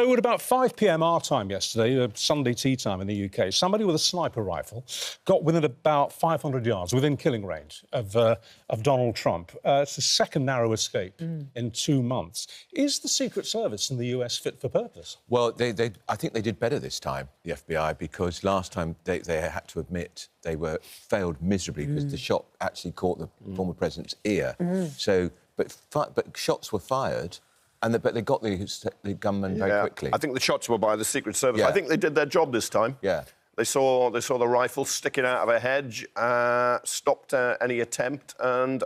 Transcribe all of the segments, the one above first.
So at about 5 p.m. our time yesterday, Sunday tea time in the UK, somebody with a sniper rifle got within about 500 yards, within killing range of Donald Trump. It's the second narrow escape in 2 months. Is the Secret Service in the US fit for purpose? Well, I think they did better this time, the FBI, because last time they had to admit they failed miserably because the shot actually caught the former president's ear. So, but shots were fired. But they got the gunman very quickly. I think the shots were by the Secret Service. Yeah. I think they did their job this time. Yeah. They saw the rifle sticking out of a hedge, stopped any attempt, and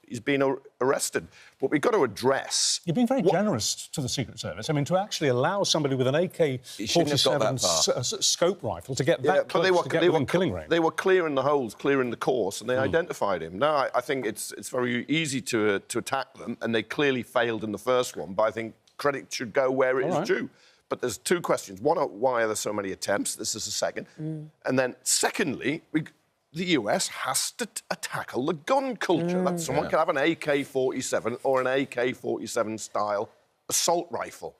he's been arrested. But we've got to address... You've been very generous to the Secret Service. I mean, to actually allow somebody with an AK-47 scope rifle to get that close to get within killing range. They were clearing the holes, clearing the course, and they identified him. Now, I think it's very easy to attack them, and they clearly failed in the first one, but I think credit should go where it is due. But there's two questions. One, why are there so many attempts? This is the second. And then, secondly, the US has to tackle the gun culture. That someone can have an AK-47 or an AK-47 style assault rifle.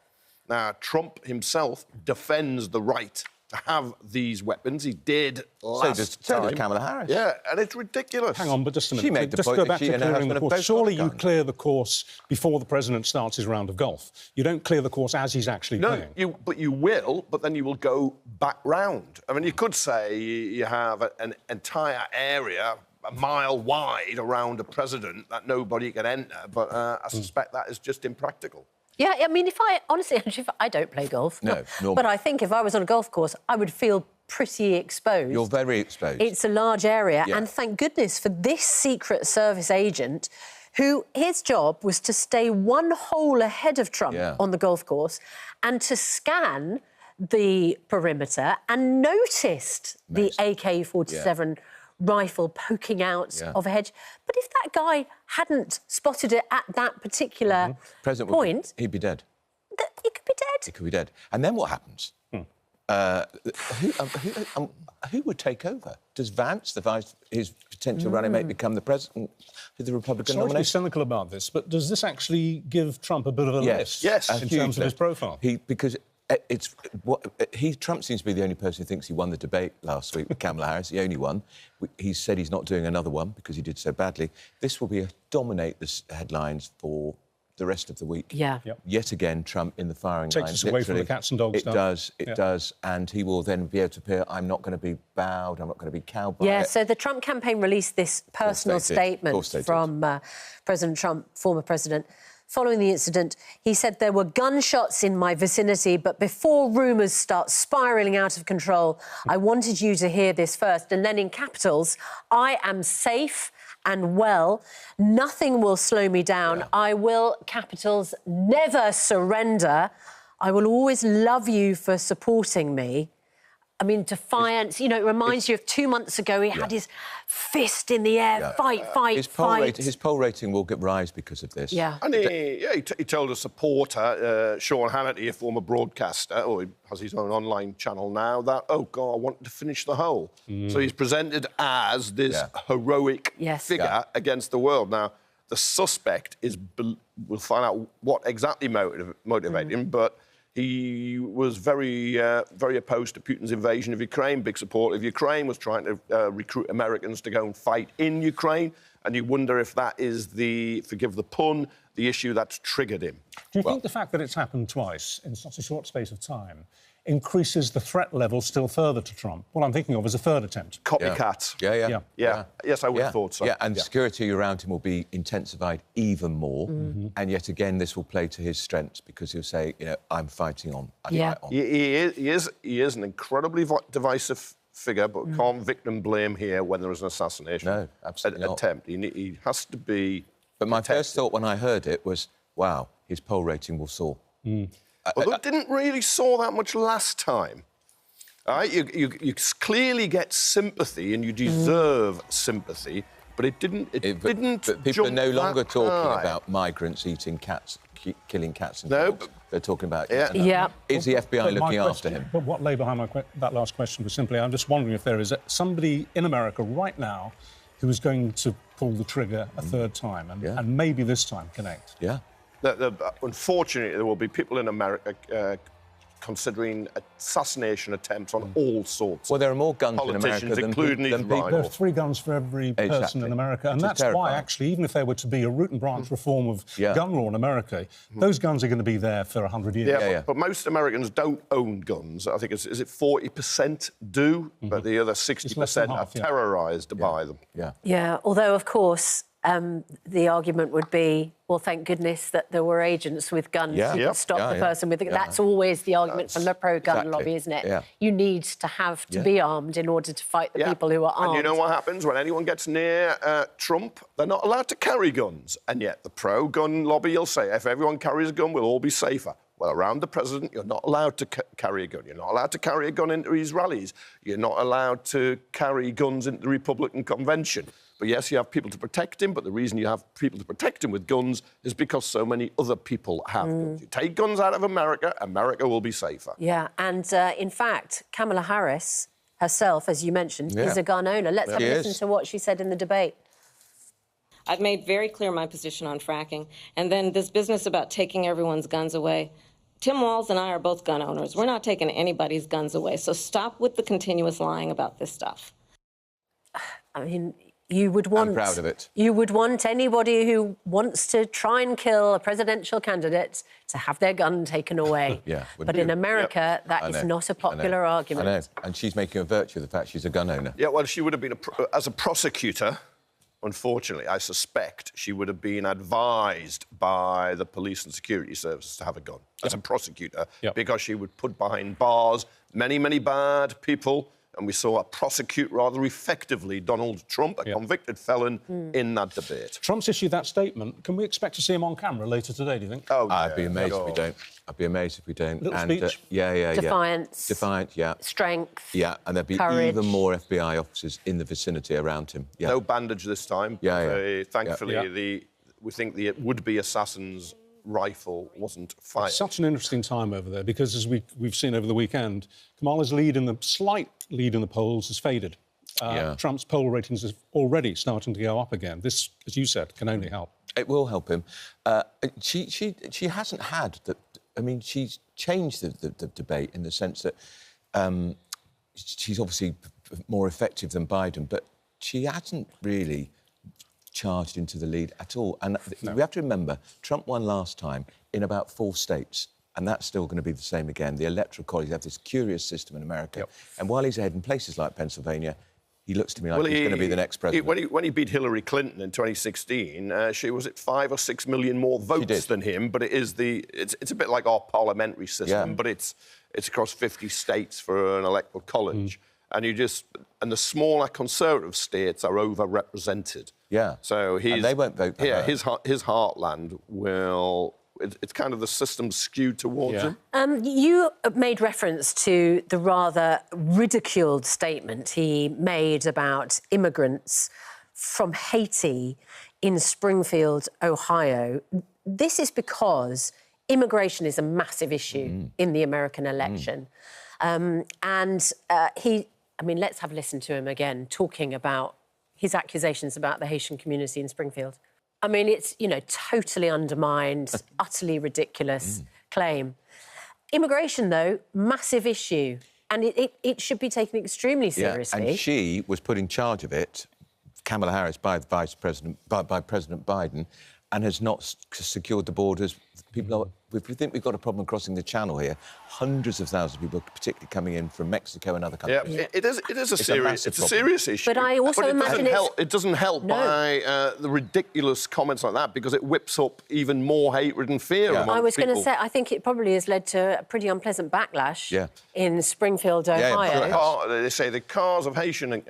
Now, Trump himself defends the right to have these weapons. He did last time. So did Kamala Harris. Yeah, and it's ridiculous. Hang on, but just a minute. She made the just point go that back she to and her clearing the husband course. have both Surely got you guns. clear the course before the president starts his round of golf. You don't clear the course as he's actually playing. But you will, but then you will go back round. I mean, you could say you have an entire area a mile wide around a president that nobody can enter, but I suspect that is just impractical. Yeah, I mean, honestly, I don't play golf. No, but I think if I was on a golf course, I would feel pretty exposed. You're very exposed. It's a large area, and thank goodness for this Secret Service agent who his job was to stay one hole ahead of Trump on the golf course and to scan the perimeter and noticed the AK-47 rifle poking out of a hedge. But if that guy hadn't spotted it at that particular point... He'd be dead. He could be dead. He could be dead. And then what happens? Who would take over? Does Vance, his potential running mate, become the president of the Republican nomination? Sorry to be cynical about this, but does this actually give Trump a bit of a lift in terms of his profile? Trump seems to be the only person who thinks he won the debate last week with Kamala Harris, the only one. He said he's not doing another one because he did so badly. This will dominate the headlines for the rest of the week. Yeah. Yet again, Trump in the firing line. Takes us away from the cats and dogs stuff. It does, and he will then be able to appear, I'm not going to be bowed, I'm not going to be cowed by it. So the Trump campaign released this personal statement from President Trump, former president. Following the incident, he said there were gunshots in my vicinity, but before rumours start spiralling out of control, I wanted you to hear this first. And then in capitals, I am safe and well. Nothing will slow me down. I will, capitals, never surrender. I will always love you for supporting me. I mean, defiance, you know, it reminds you of 2 months ago, he had his fist in the air, fight, fight. His poll rating will rise because of this. Yeah. And he told a supporter, Sean Hannity, a former broadcaster, or he has his own online channel now, that, oh, God, I wanted to finish the hole. So he's presented as this heroic figure against the world. Now, the suspect is... We'll find out what exactly motivated him, but... He was very opposed to Putin's invasion of Ukraine, big supporter of Ukraine, was trying to recruit Americans to go and fight in Ukraine. And you wonder if that is forgive the pun, the issue that's triggered him. Do you think the fact that it's happened twice in such a short space of time increases the threat level still further to Trump? What I'm thinking of is a third attempt. Copycat. Yeah. Yes, I would have thought so. Yeah, and security around him will be intensified even more. And yet again, this will play to his strengths because he'll say, you know, I'm fighting on. Fight on. He is an incredibly divisive figure, but can't victim blame here when there is an assassination attempt. He has to be... But my first thought when I heard it was, wow, his poll rating will soar. Although it didn't really soar that much last time. All right? You clearly get sympathy, and you deserve sympathy, but it didn't. But people are no longer talking about migrants eating cats, killing cats and dogs. They're talking about is the FBI looking after him? But what lay behind that last question was simply, I'm just wondering if there is somebody in America right now who is going to pull the trigger a third time and maybe this time connect. Yeah. Unfortunately, there will be people in America considering assassination attempts on all sorts. Well, there are more guns in America than including his people. There are 3 guns for every person in America, and that's why, actually, even if there were to be a root and branch reform of gun law in America, those guns are going to be there for 100 years. But most Americans don't own guns. I think is it 40% do, but the other 60% are terrorised by them. Yeah, although, of course, the argument would be, well, thank goodness that there were agents with guns who could stop the person with... That's always the argument from the pro-gun lobby, isn't it? You need to have to be armed in order to fight the people who are armed. And you know what happens when anyone gets near Trump? They're not allowed to carry guns. And yet the pro-gun lobby will say, if everyone carries a gun, we'll all be safer. Well, around the president, you're not allowed to carry a gun. You're not allowed to carry a gun into his rallies. You're not allowed to carry guns into the Republican convention. But yes, you have people to protect him, but the reason you have people to protect him with guns is because so many other people have guns. You take guns out of America, America will be safer. Yeah, and in fact, Kamala Harris herself, as you mentioned, is a gun owner. Let's have a listen to what she said in the debate. I've made very clear my position on fracking. And then this business about taking everyone's guns away. Tim Walz and I are both gun owners. We're not taking anybody's guns away. So stop with the continuous lying about this stuff. I mean, you would want... I'm proud of it. You would want anybody who wants to try and kill a presidential candidate to have their gun taken away. But in America, that is not a popular argument. I know. And she's making a virtue of the fact she's a gun owner. Yeah, well, she would have been, as a prosecutor... Unfortunately, I suspect she would have been advised by the police and security services to have a gun as a prosecutor because she would put behind bars many, many bad people. And we saw her prosecute rather effectively Donald Trump, a convicted felon, in that debate. Trump's issued that statement. Can we expect to see him on camera later today, do you think? Oh, I'd be amazed if we don't. I'd be amazed if we don't. Little speech? Defiance. Defiance, Strength. Yeah, and there'd be courage. even more FBI officers in the vicinity around him. No bandage this time. Thankfully, we think the would-be assassin's rifle wasn't fired. It's such an interesting time over there because, as we've seen over the weekend, Kamala's slight lead in the polls has faded. Trump's poll ratings are already starting to go up again. This, as you said, can only help. It will help him. She hasn't had the... I mean, she's changed the debate in the sense that she's obviously more effective than Biden, but she hasn't really charged into the lead at all. And we have to remember, Trump won last time in about 4 states, and that's still going to be the same again. The Electoral College have this curious system in America. And while he's ahead in places like Pennsylvania, he looks to me like he's going to be the next president. When he beat Hillary Clinton in 2016, she was at 5 or 6 million more votes than him. But it's a bit like our parliamentary system, but it's across 50 states for an electoral college, and the smaller conservative states are overrepresented. So they won't vote for her. his heartland will. It's kind of the system skewed towards him. You made reference to the rather ridiculed statement he made about immigrants from Haiti in Springfield, Ohio. This is because immigration is a massive issue in the American election. Let's have a listen to him again, talking about his accusations about the Haitian community in Springfield. I mean, it's, totally undermined, utterly ridiculous claim. Immigration, though, massive issue. And it should be taken extremely seriously. And she was put in charge of it, Kamala Harris, by President Biden, and has not secured the borders. We think we've got a problem crossing the channel here. Hundreds of thousands of people, particularly coming in from Mexico and other countries. It is a serious issue. But I also imagine it doesn't help by the ridiculous comments like that, because it whips up even more hatred and fear among people. I was going to say, I think it probably has led to a pretty unpleasant backlash in Springfield, Ohio. They say the cars of Haitian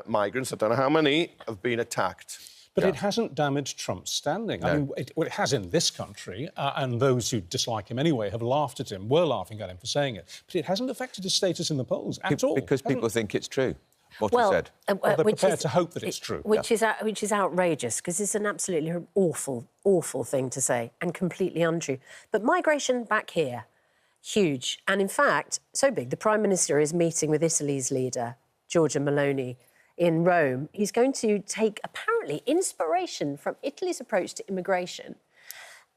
migrants, I don't know how many, have been attacked. But it hasn't damaged Trump's standing. I mean, it has in this country, and those who dislike him anyway have laughed at him, were laughing at him for saying it. But it hasn't affected his status in the polls at all. Because people think it's true, what he said. They're prepared to hope that it's true. Which is outrageous, because it's an absolutely awful, awful thing to say, and completely untrue. But migration back here, huge. And in fact, so big, the Prime Minister is meeting with Italy's leader, Giorgia Meloni, in Rome. He's going to take, apparently, inspiration from Italy's approach to immigration.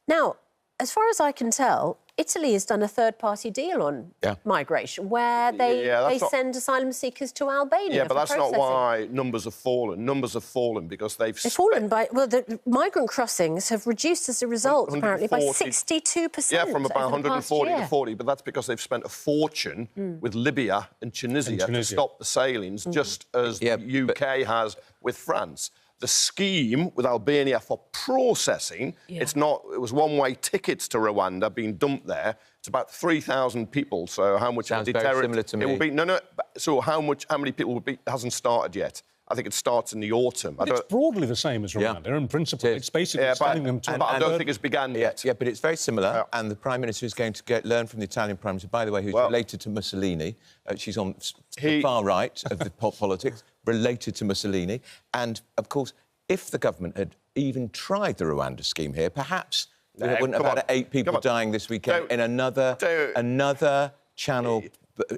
Now, as far as I can tell, Italy has done a third-party deal on migration where they send asylum seekers to Albania. Yeah, but that's not why numbers have fallen. Numbers have fallen because they've fallen by... Well, the migrant crossings have reduced as a result, apparently, by 62%. Yeah, from about 140 to 40, but that's because they've spent a fortune with Libya and Tunisia to stop the sailings, just as the UK has with France. The scheme with Albania for processing, it was one-way tickets to Rwanda being dumped there. It's about 3,000 people. So how much sounds very similar to me. It will be no. So how many people will be? It hasn't started yet. I think it starts in the autumn. It's broadly the same as Rwanda. In principle, it's basically sending them to... But I don't think it's begun yet. Yeah, but it's very similar. And the Prime Minister is going to learn from the Italian Prime Minister, by the way, who's related to Mussolini. She's on the far right of the politics, related to Mussolini. And, of course, if the government had even tried the Rwanda scheme here, perhaps we wouldn't have had 8 people dying this weekend in another channel...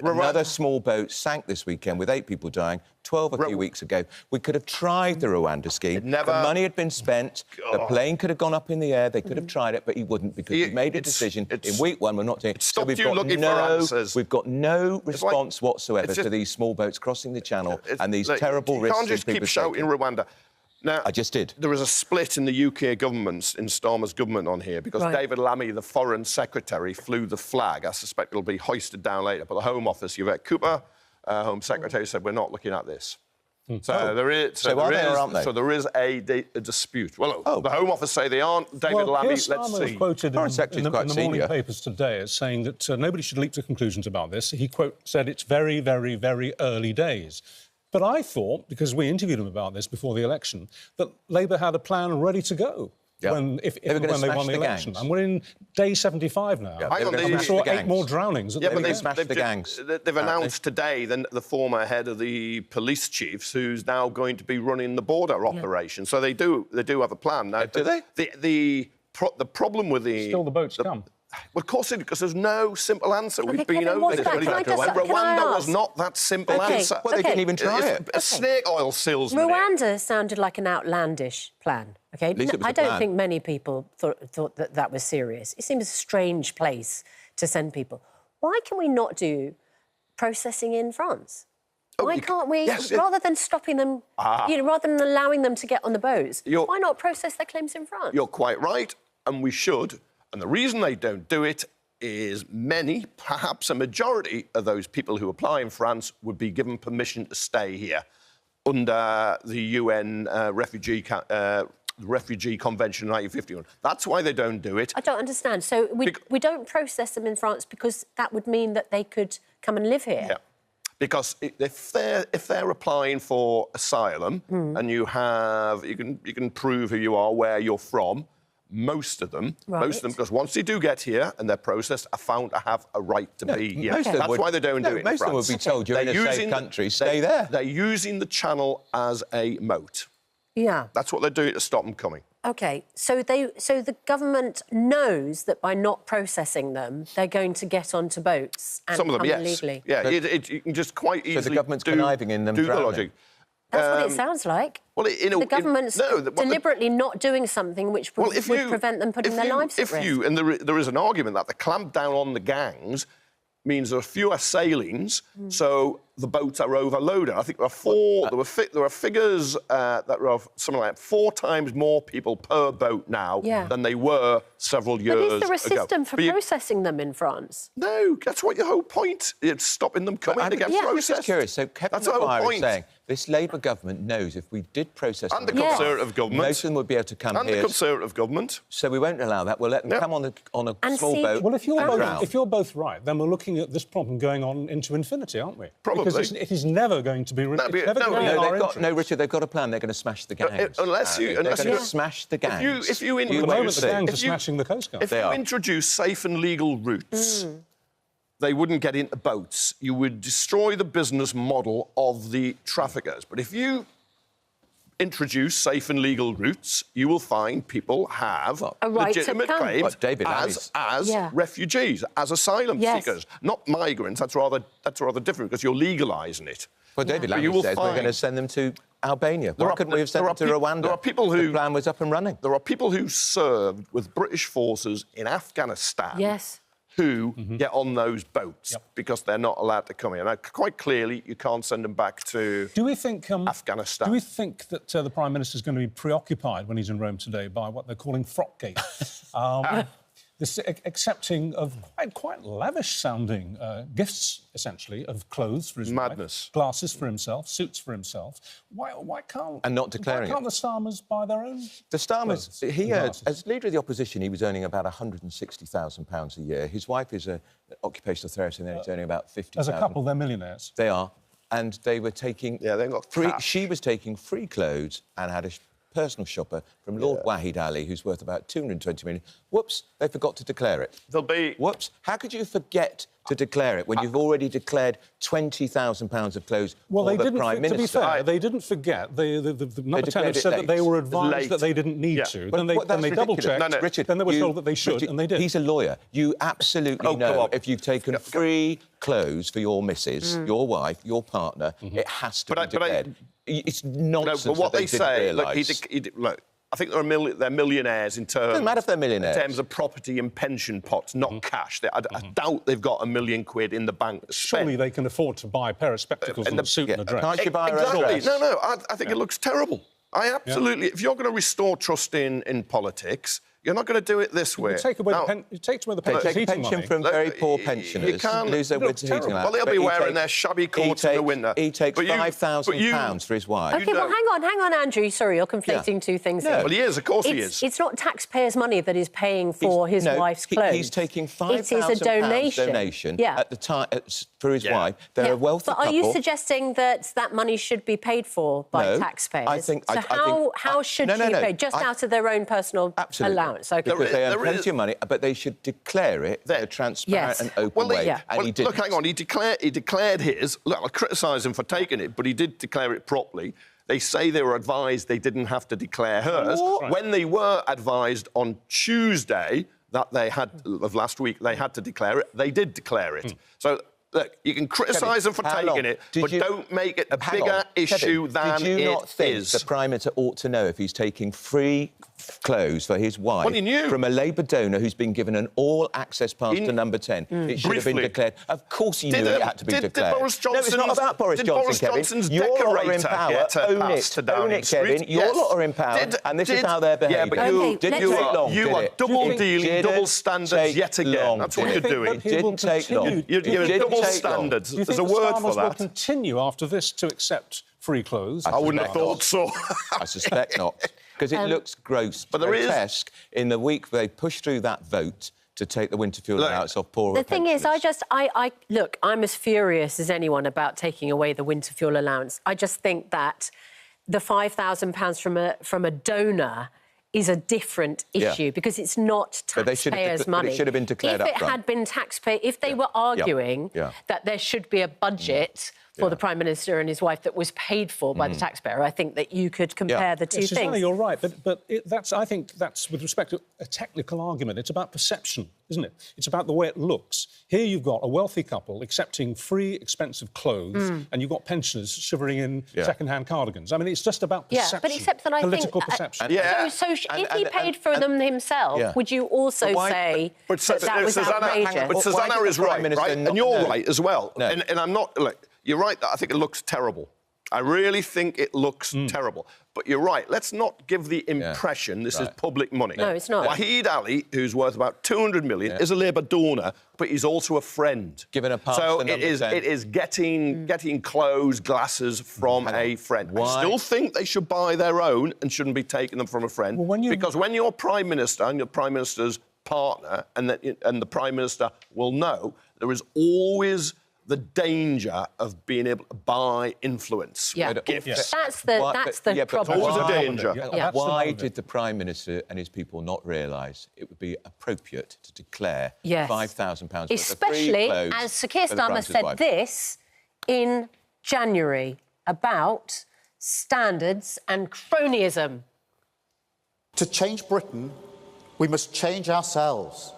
Another small boat sank this weekend with 8 people dying, 12 a few weeks ago. We could have tried the Rwanda scheme. The money had been spent. The plane could have gone up in the air. They could have tried it, but he wouldn't because he made a decision. In week 1, we're not doing it. So we've got no response whatsoever to these small boats crossing the channel and these terrible risks. You can't just keep shouting Rwanda. Now, I just did. There is a split in the UK government, in Starmer's government on here, because David Lammy, the Foreign Secretary, flew the flag. I suspect it'll be hoisted down later. But the Home Office, Yvette Cooper, Home Secretary, said we're not looking at this. So there is a dispute. Well, the Home Office say they aren't. David Lammy, let's see. Quoted in the morning papers today as saying that nobody should leap to conclusions about this. He, quote, said it's very, very, very early days. But I thought, because we interviewed him about this before the election, that Labour had a plan ready to go when they won the election. And we're in day 75 now. We saw 8 more drownings. But they've smashed the gangs. They've announced today the former head of the police chiefs who's now going to be running the border operation. So they do have a plan. Now, do they? The problem with the... Still the boats come. Well, of course it is, because there's no simple answer. We've been over this. Rwanda was not that simple answer. Well, they didn't even try it. A snake oil salesman. Rwanda sounded like an outlandish plan. Okay, I don't think many people thought that was serious. It seems a strange place to send people. Why can we not do processing in France? Why can't we, rather than stopping them, rather than allowing them to get on the boats, why not process their claims in France? You're quite right, and we should. And the reason they don't do it is many, perhaps a majority of those people who apply in France would be given permission to stay here under the UN Refugee Convention 1951. That's why they don't do it. I don't understand. So we don't process them in France because that would mean that they could come and live here? Yeah. Because if they're applying for asylum and you can prove who you are, where you're from, most of them, because once they do get here and they're processed, are found to have a right to be here. That's why they don't do it in France. Most of them would be told, you're in a safe country, stay there. They're using the channel as a moat. Yeah. That's what they're doing to stop them coming. OK, so the government knows that by not processing them, they're going to get onto boats and come illegally. Yeah, you can just quite easily So the government's conniving in them do the logic. That's what it sounds like. Well, the government's deliberately not doing something which would prevent them putting their lives at risk. And there is an argument that the clamp down on the gangs means there are fewer sailings, so the boats are overloaded. I think there are figures that are something like 4 times more people per boat now than they were several years ago. But is there a system for processing them in France? No, that's what your whole point. It's stopping them coming to get processed. I'm just curious. So Kevin McGuire is saying this Labour government knows if we did process them... And the Conservative government. Most of them would be able to come here. And the Conservative government. So we won't allow that. We'll let them come on a small boat. Well, if you're both right, then we're looking at this problem going on into infinity, aren't we? Probably. Because it is never going to be... Richard, they've got a plan. They're going to smash the gangs. They're going to smash the gangs. At the moment, the gangs are smashing the Coast Guard. If you introduce safe and legal routes, they wouldn't get into boats. You would destroy the business model of the traffickers. But if you introduce safe and legal routes, you will find people have legitimate claims as refugees, as asylum seekers, not migrants. That's rather different because you're legalising it. Well, David Lammy says we're going to send them to Albania. Why couldn't we have sent them to Rwanda? There are people who... The plan was up and running. There are people who served with British forces in Afghanistan who get on those boats because they're not allowed to come in. And quite clearly, you can't send them back to Afghanistan. Do we think that the Prime Minister is going to be preoccupied when he's in Rome today by what they're calling Frockgate? This accepting of quite lavish-sounding gifts, essentially, of clothes for his wife, glasses for himself, suits for himself. Why can't... And not declaring Why can't the Starmers buy their own The Starmers, clothes, as leader of the opposition, he was earning about £160,000 a year. His wife is an occupational therapist and they're earning about £50,000. As a couple, they're millionaires. They are. And they were taking... Yeah, they've got free. cash. She was taking free clothes and had a personal shopper from Lord Wahid Ali, who's worth about 220 million. Whoops, they forgot to declare it. There'll be... Whoops, how could you forget to declare it when you've already declared £20,000 of clothes for the Prime Minister? To be fair, they didn't forget. The number 10 have said that they were advised that they didn't need to. Then they double-checked. Richard, then they were told that they should, Richard, and they did. He's a lawyer. You absolutely know if you've taken free clothes for your missus, your wife, your partner, it has to be declared. It's nonsense. No, but what they say, realise. look, I think they're millionaires in terms... Doesn't matter if they're millionaires. In terms of property and pension pots, not cash. I doubt they've got £1 million in the bank to spend. Surely they can afford to buy a pair of spectacles and a suit and a dress. Can't you buy her own dress? No, I think it looks terrible. I absolutely... If you're going to restore trust in politics, you're not going to do it this way. You take away the pension from very poor pensioners. You can't lose their winter heating allowance. Well, they'll be wearing their shabby coats in the winter. He takes £5,000 for his wife. OK, well, hang on, Andrew. Sorry, you're conflating two things here. Well, he is, of course he is. It's not taxpayers' money that is paying for his wife's clothes. He's taking £5,000 It is a donation at the time for his wife. They're a wealthy couple. But are you suggesting that money should be paid for by taxpayers? I think... How should she be paid? Just out of their own personal allowance? Because they earn plenty of money, but they should declare it in a transparent and open way. And he didn't. Look, hang on, he declared his... Look, I'll criticise him for taking it, but he did declare it properly. They say they were advised they didn't have to declare hers. Right. When they were advised on Tuesday that of last week, they had to declare it, they did declare it. So... Look, you can criticise them for taking it, but don't make it a bigger issue than it is. Did you not think the Prime Minister ought to know if he's taking free clothes for his wife from a Labour donor who's been given an all-access pass to number 10? It should have been declared. Of course he knew it had to be declared. Did Boris Johnson... No, it's not about Boris Johnson, Kevin. Your lot are in power. Own it, Kevin. Your lot are in power, and this is how they're behaving. Yeah, but you are double-dealing, double standards yet again. That's what you're doing. It didn't take long. You're double standards. Do you There's think a word the for Starmers will that. continue after this to accept free clothes? I wouldn't have thought so. I suspect not, because it looks gross, but grotesque. In the week they pushed through that vote to take the winter fuel allowance off poorer pensioners. The thing is, look, I'm as furious as anyone about taking away the winter fuel allowance. I just think that the £5,000 from a donor is a different issue because it's not taxpayers' money. But it should have been declared If it had been taxpayer, if they were arguing that there should be a budget for the Prime Minister and his wife that was paid for by the taxpayer, I think that you could compare the two things. Susanna, you're right, but I think that's, with respect to a technical argument, it's about perception, isn't it? It's about the way it looks. Here you've got a wealthy couple accepting free, expensive clothes, and you've got pensioners shivering in second-hand cardigans. I mean, it's just about perception. But except that I political think... perception. So if he paid for them himself, would you also say that was outrageous? But Susanna is right? And you're right as well. And I'm not... Look, you're right that I think it looks terrible. I really think it looks terrible. But you're right, let's not give the impression this is public money. No, it's not. Wahid Ali, who's worth about 200 million, is a Labour donor, but he's also a friend. Given a pass so to number 10. it is getting clothes, glasses from a friend. Why? I still think they should buy their own and shouldn't be taking them from a friend. Well, because when you're Prime Minister and your Prime Minister's partner, and the Prime Minister will know, there is always the danger of being able to buy influence. Gifts. That's the problem. Always a danger. Why did the Prime Minister and his people not realise it would be appropriate to declare £5,000 especially as Sir Keir Starmer said this in January about standards and cronyism? To change Britain, we must change ourselves.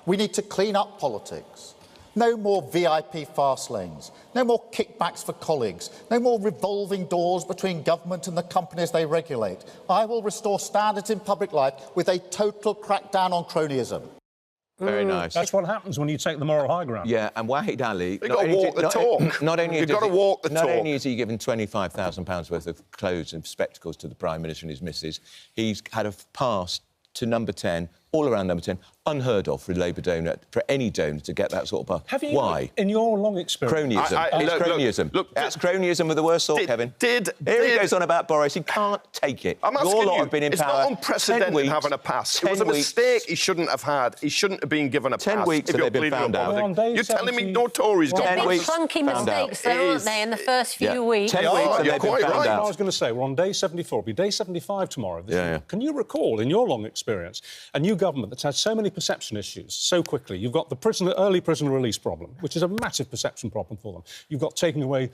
We need to clean up politics. No more VIP fast lanes, no more kickbacks for colleagues, no more revolving doors between government and the companies they regulate. I will restore standards in public life with a total crackdown on cronyism. Very nice. That's what happens when you take the moral high ground. Yeah, and Wahid Ali... You've got to walk the talk. Not only You've got to walk the talk. Not only is he given £25,000 worth of clothes and spectacles to the Prime Minister and his missus, he's had a pass to number 10, all around number 10, unheard of for a Labour donor, for any donor to get that sort of pass. Have you, why? in your long experience... Cronyism. It's cronyism. Look, that's cronyism with the worst sort, Kevin. Here he goes on about Boris. He can't take it. I'm asking Your lot you, have been in it's power not unprecedented having a pass. It was a mistake he shouldn't have had. He shouldn't have been given a pass. 10 weeks and they've been found out. You're telling me no Tories got They're passes? big clunky mistakes, though, aren't they, in the first few weeks? 10 weeks and you're they've been quite found right. out. I was going to say, we're on day 74. It'll be day 75 tomorrow. Can you recall, in your long experience, a new government that's had so many perception issues so quickly? You've got the early prisoner release problem, which is a massive perception problem for them. You've got taking away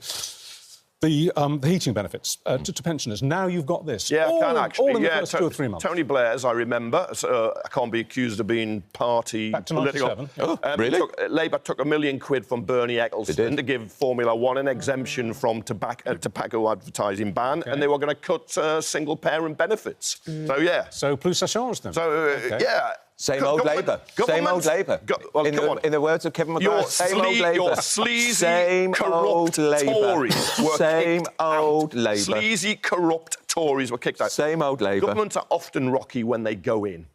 the heating benefits to pensioners. Now you've got this. Yeah, all in the first 2 or 3 months. Tony Blair's, I remember, I can't be accused of being party Back to political. 97. Oh, really? Labour took £1 million from Bernie Ecclestone to give Formula One an exemption from tobacco advertising ban, and they were going to cut single-parent benefits. So, yeah. So, plus ça change, then. So, yeah. Same old Labour. Same old Labour. In the words of Kevin McGrath, same old Labour. Your sleazy, same corrupt old Tories were same kicked old out. Labour. Sleazy, corrupt Tories were kicked out. Same old Labour. Governments are often rocky when they go in.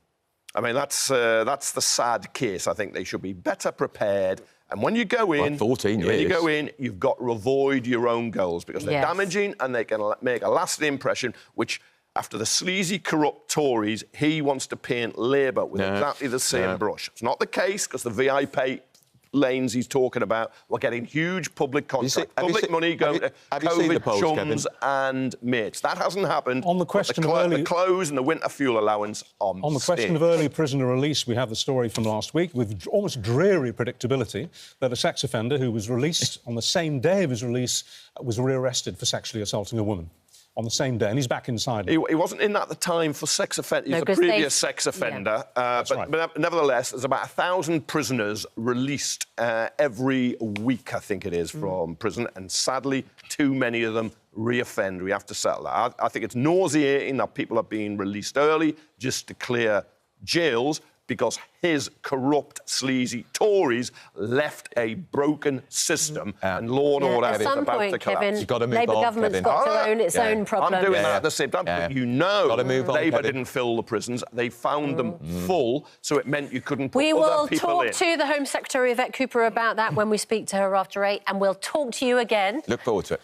I mean, that's the sad case. I think they should be better prepared. And when you go in, 14 when you years. go in, you've got to avoid your own goals because they're damaging and they can make a lasting impression, which... After the sleazy, corrupt Tories, he wants to paint Labour with exactly the same brush. It's not the case, because the VIP lanes he's talking about were getting huge public contracts, public money going to COVID chums and mates. That hasn't happened. On the question of early... The clothes and the winter fuel allowance on the question of early prisoner release, we have the story from last week with almost dreary predictability that a sex offender who was released on the same day of his release was rearrested for sexually assaulting a woman. On the same day, and he's back inside. He wasn't in at the time for sex offender. He's a previous sex offender. But nevertheless, there's about 1,000 prisoners released every week, I think it is, from prison. And sadly, too many of them reoffend. We have to settle that. I think it's nauseating that people are being released early just to clear jails, because his corrupt, sleazy Tories left a broken system and law and order is about to collapse. Kevin, You've got to move Labour on, government's Kevin. got to own its own problem. I'm doing that at the same time. But you know, Labour Kevin. didn't fill the prisons. They found them full, so it meant you couldn't put we other people in. will talk to the Home Secretary, Yvette Cooper, about that when we speak to her after 8, and we'll talk to you again. Look forward to it.